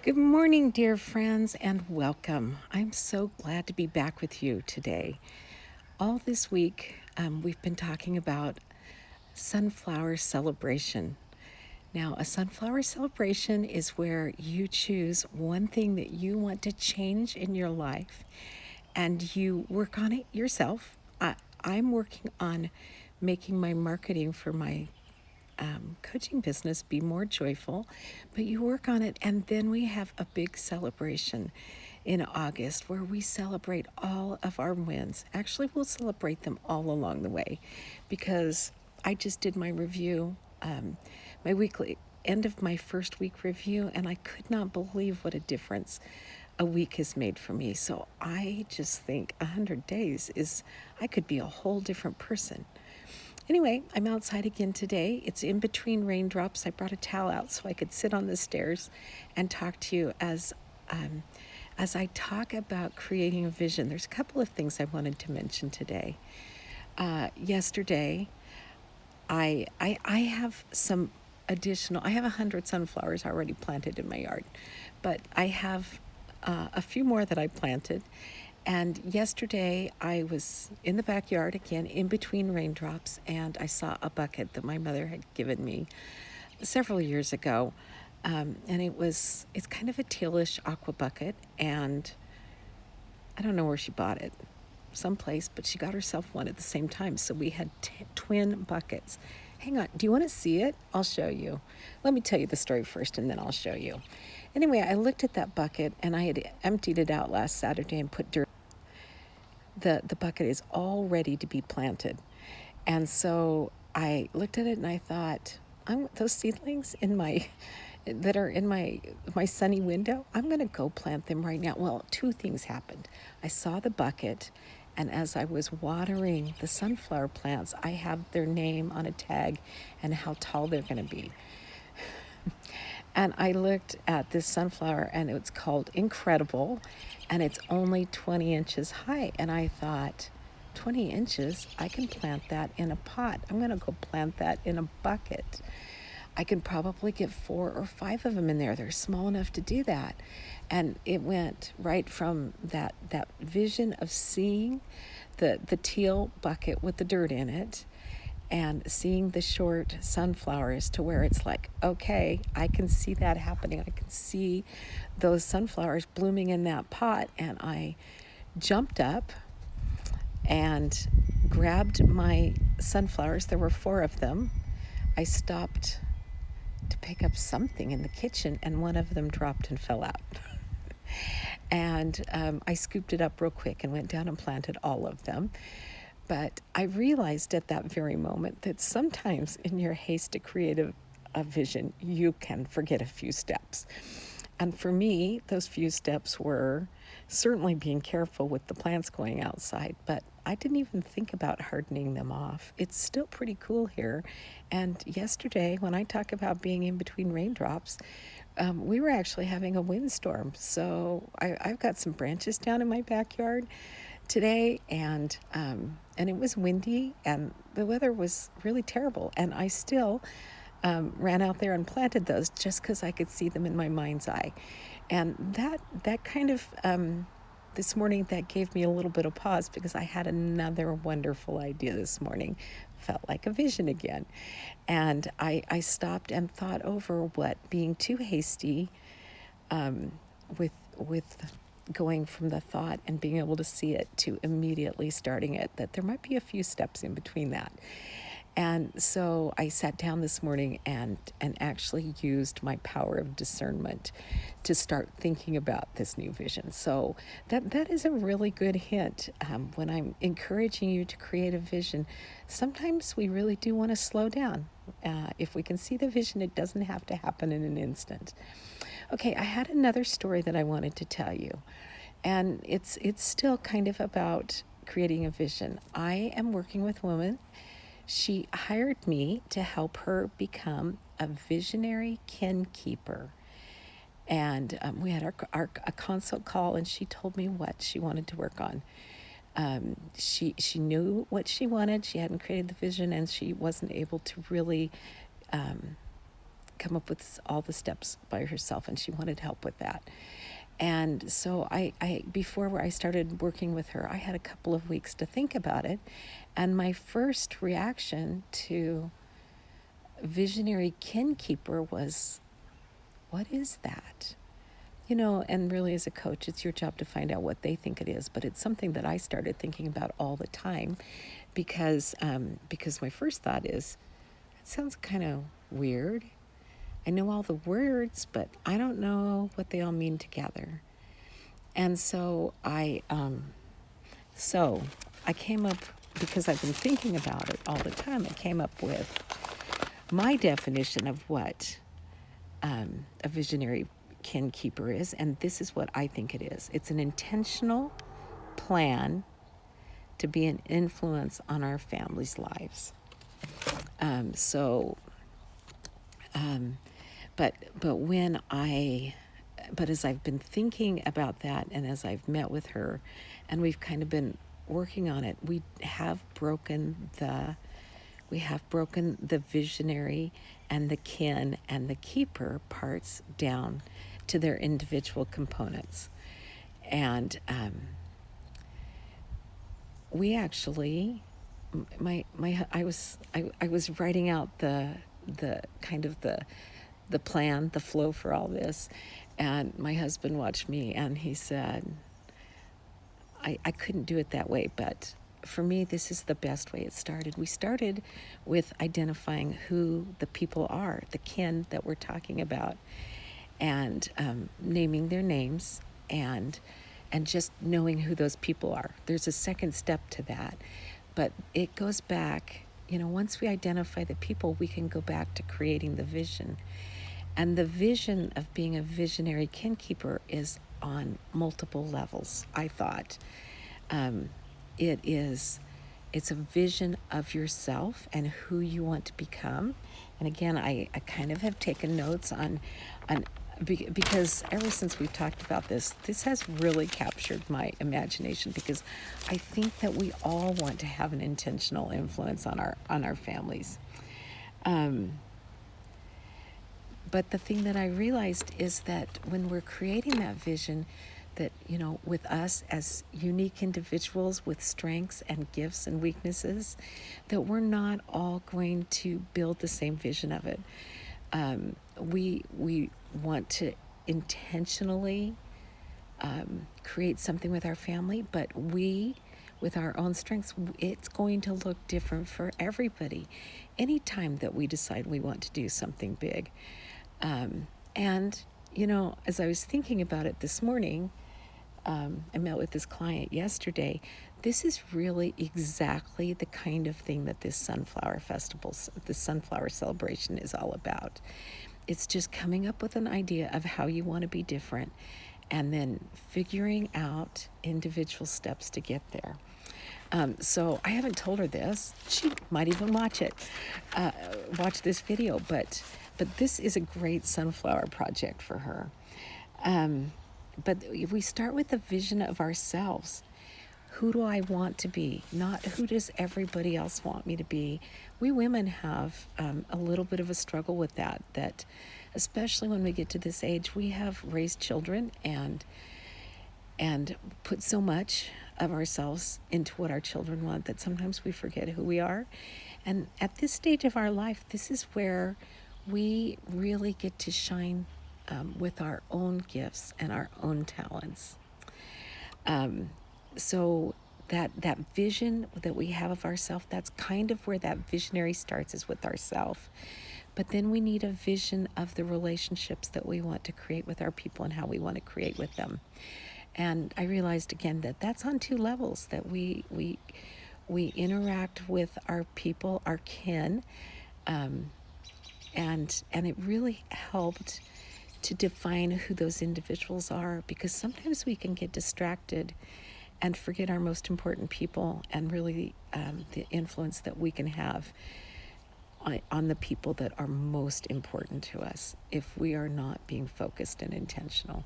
Good morning, dear friends, and welcome. I'm so glad to be back with you today. All this week, we've been talking about sunflower celebration. Now, a sunflower celebration is where you choose one thing that you want to change in your life and you work on it yourself. I'm working on making my marketing for my coaching business be more joyful, but you work on it, and then we have a big celebration in August where we celebrate all of our wins. Actually, we'll celebrate them all along the way because I just did my review, my weekly end of my first week review, and I could not believe what a difference a week has made for me. So I just think 100 days is, I could be a whole different person. Anyway, I'm outside again today. It's in between raindrops. I brought a towel out so I could sit on the stairs and talk to you as I talk about creating a vision. There's a couple of things I wanted to mention today. Yesterday, I have some additional. I have 100 sunflowers already planted in my yard, but I have a few more that I planted. And yesterday I was in the backyard again, in between raindrops, and I saw a bucket that my mother had given me several years ago. And it's kind of a tealish aqua bucket, and I don't know where she bought it, someplace, but she got herself one at the same time. So we had twin buckets. Hang on, do you want to see it? I'll show you. Let me tell you the story first, and then I'll show you. Anyway, I looked at that bucket, and I had emptied it out last Saturday and put dirt. The bucket is all ready to be planted. And so I looked at it and I thought, those seedlings in my that are in my sunny window, I'm going to go plant them right now. Well, two things happened. I saw the bucket, and as I was watering the sunflower plants, I have their name on a tag and how tall they're going to be. And I looked at this sunflower, and it's called Incredible, and it's only 20 inches high. And I thought, 20 inches, I can plant that in a pot. I'm going to go plant that in a bucket. I can probably get 4 or 5 of them in there. They're small enough to do that. And it went right from that vision of seeing the teal bucket with the dirt in it and seeing the short sunflowers to where it's like, okay, I can see that happening. I can see those sunflowers blooming in that pot. And I jumped up and grabbed my sunflowers. There were 4 of them. I stopped to pick up something in the kitchen, and one of them dropped and fell out. And I scooped it up real quick and went down and planted all of them. But I realized at that very moment that sometimes in your haste to create a vision, you can forget a few steps. And for me, those few steps were certainly being careful with the plants going outside, but I didn't even think about hardening them off. It's still pretty cool here. And yesterday, when I talk about being in between raindrops, we were actually having a windstorm. So I've got some branches down in my backyard today, and it was windy, and the weather was really terrible. And I still ran out there and planted those just because I could see them in my mind's eye. And that kind of this morning, that gave me a little bit of pause because I had another wonderful idea this morning. Felt like a vision again. And I stopped and thought over what being too hasty with going from the thought and being able to see it to immediately starting it, that there might be a few steps in between that. And so I sat down this morning and actually used my power of discernment to start thinking about this new vision. So that is a really good hint. When I'm encouraging you to create a vision, sometimes we really do want to slow down. If we can see the vision, it doesn't have to happen in an instant. Okay, I had another story that I wanted to tell you, and it's still kind of about creating a vision. I am working with women. She hired me to help her become a visionary kin keeper. And we had a consult call, and she told me what she wanted to work on. She knew what she wanted. She hadn't created the vision, and she wasn't able to really come up with all the steps by herself, and she wanted help with that. And so I before I started working with her, I had a couple of weeks to think about it. And my first reaction to visionary kin keeper was, what is that? And really as a coach, it's your job to find out what they think it is. But it's something that I started thinking about all the time because my first thought is, it sounds kind of weird. I know all the words, but I don't know what they all mean together. And so I came up, because I've been thinking about it all the time, I came up with my definition of what a visionary kin keeper is, and this is what I think it is. It's an intentional plan to be an influence on our families' lives. But as I've been thinking about that, and as I've met with her, and we've kind of been working on it, we have broken the visionary and the kin and the keeper parts down to their individual components. And we actually, I was writing out the kind of the plan, the flow for all this, and my husband watched me, and he said, I couldn't do it that way, but for me, this is the best way it started. We started with identifying who the people are, the kin that we're talking about, and naming their names, and just knowing who those people are. There's a second step to that, but it goes back, once we identify the people, we can go back to creating the vision. And the vision of being a visionary kin keeper is on multiple levels, I thought. It's a vision of yourself and who you want to become. And again, I kind of have taken notes on because ever since we've talked about this has really captured my imagination, because I think that we all want to have an intentional influence on our families. But the thing that I realized is that when we're creating that vision, that, with us as unique individuals with strengths and gifts and weaknesses, that we're not all going to build the same vision of it. We want to intentionally create something with our family, but with our own strengths, it's going to look different for everybody anytime that we decide we want to do something big. And, as I was thinking about it this morning, I met with this client yesterday. This is really exactly the kind of thing that this Sunflower Festival, the Sunflower Celebration is all about. It's just coming up with an idea of how you want to be different, and then figuring out individual steps to get there. So I haven't told her this. She might even watch this video, but this is a great sunflower project for her. But if we start with the vision of ourselves, who do I want to be? Not who does everybody else want me to be. We women have a little bit of a struggle with that especially when we get to this age, we have raised children and put so much of ourselves into what our children want that sometimes we forget who we are. And at this stage of our life, this is where we really get to shine with our own gifts and our own talents. So that vision that we have of ourselves, that's kind of where that visionary starts, is with ourselves. But then we need a vision of the relationships that we want to create with our people and how we want to create with them. And I realized again that that's on two levels, that we interact with our people, our kin, and it really helped to define who those individuals are, because sometimes we can get distracted and forget our most important people, and really the influence that we can have on the people that are most important to us if we are not being focused and intentional.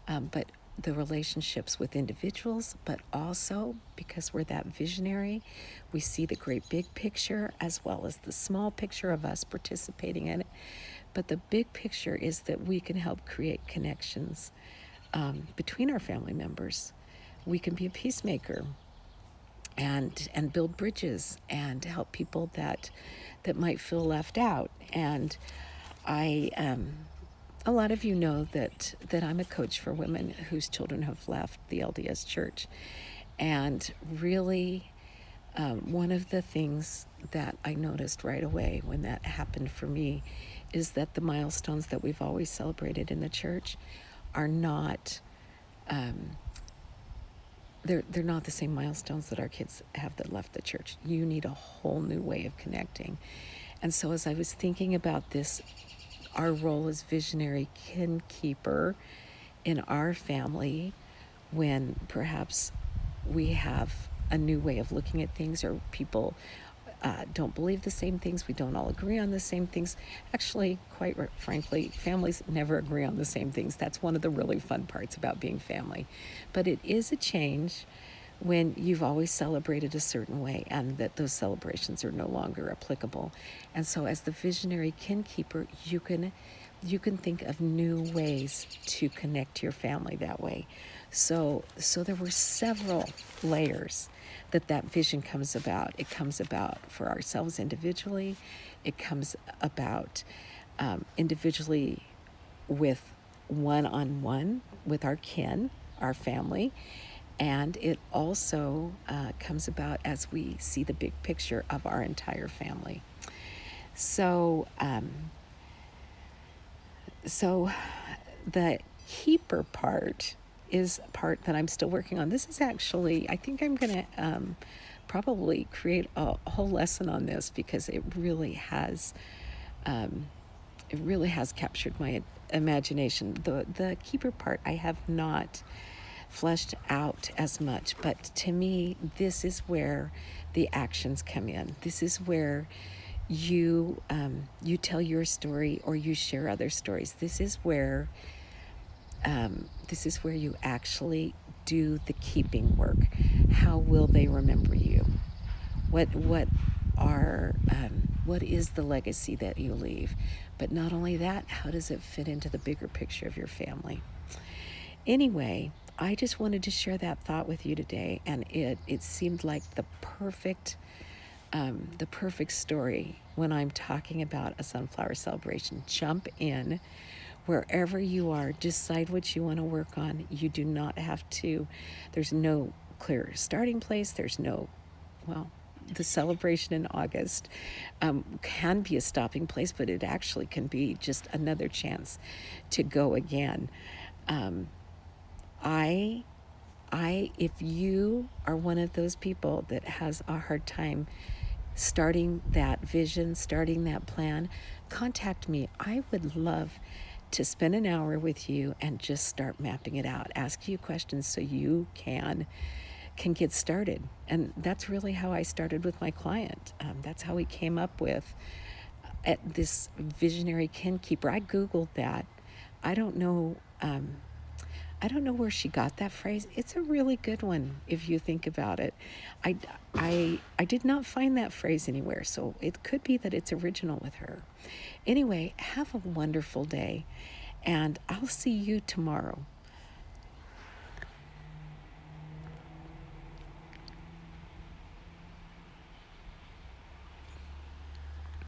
But the relationships with individuals, but also because we're that visionary, we see the great big picture as well as the small picture of us participating in it. But the big picture is that we can help create connections between our family members. We can be a peacemaker and build bridges and help people that might feel left out. And I a lot of you know that I'm a coach for women whose children have left the LDS Church, and really one of the things that I noticed right away when that happened for me is that the milestones that we've always celebrated in the church are not they're not the same milestones that our kids have that left the church. You need a whole new way of connecting. And so as I was thinking about this, our role as visionary kin keeper in our family, when perhaps we have a new way of looking at things, or people don't believe the same things, we don't all agree on the same things. Actually, quite frankly, families never agree on the same things. That's one of the really fun parts about being family. But it is a change when you've always celebrated a certain way and that those celebrations are no longer applicable. And so as the visionary kin keeper, you can think of new ways to connect your family that way. So there were several layers that vision comes about. It comes about for ourselves individually. It comes about individually with one-on-one with our kin, our family. And it also comes about as we see the big picture of our entire family. So the keeper part is a part that I'm still working on. This is actually, I think I'm going to probably create a whole lesson on this, because it really has captured my imagination. The keeper part I have not fleshed out as much, but to me, this is where the actions come in. This is where you tell your story or you share other stories. This is where you actually do the keeping work. How will they remember you? What is the legacy that you leave? But not only that, how does it fit into the bigger picture of your family? Anyway, I just wanted to share that thought with you today, and it seemed like the perfect story when I'm talking about a sunflower celebration. Jump in wherever you are, decide what you want to work on. You do not have to, there's no clear starting place. There's no, the celebration in August can be a stopping place, but it actually can be just another chance to go again. If you are one of those people that has a hard time starting that vision, starting that plan, contact me. I would love to spend an hour with you and just start mapping it out, ask you questions so you can get started. And that's really how I started with my client. That's how we came up with this visionary kin keeper. I Googled that. I don't know where she got that phrase. It's a really good one if you think about it. I did not find that phrase anywhere, so it could be that it's original with her. Anyway, have a wonderful day, and I'll see you tomorrow.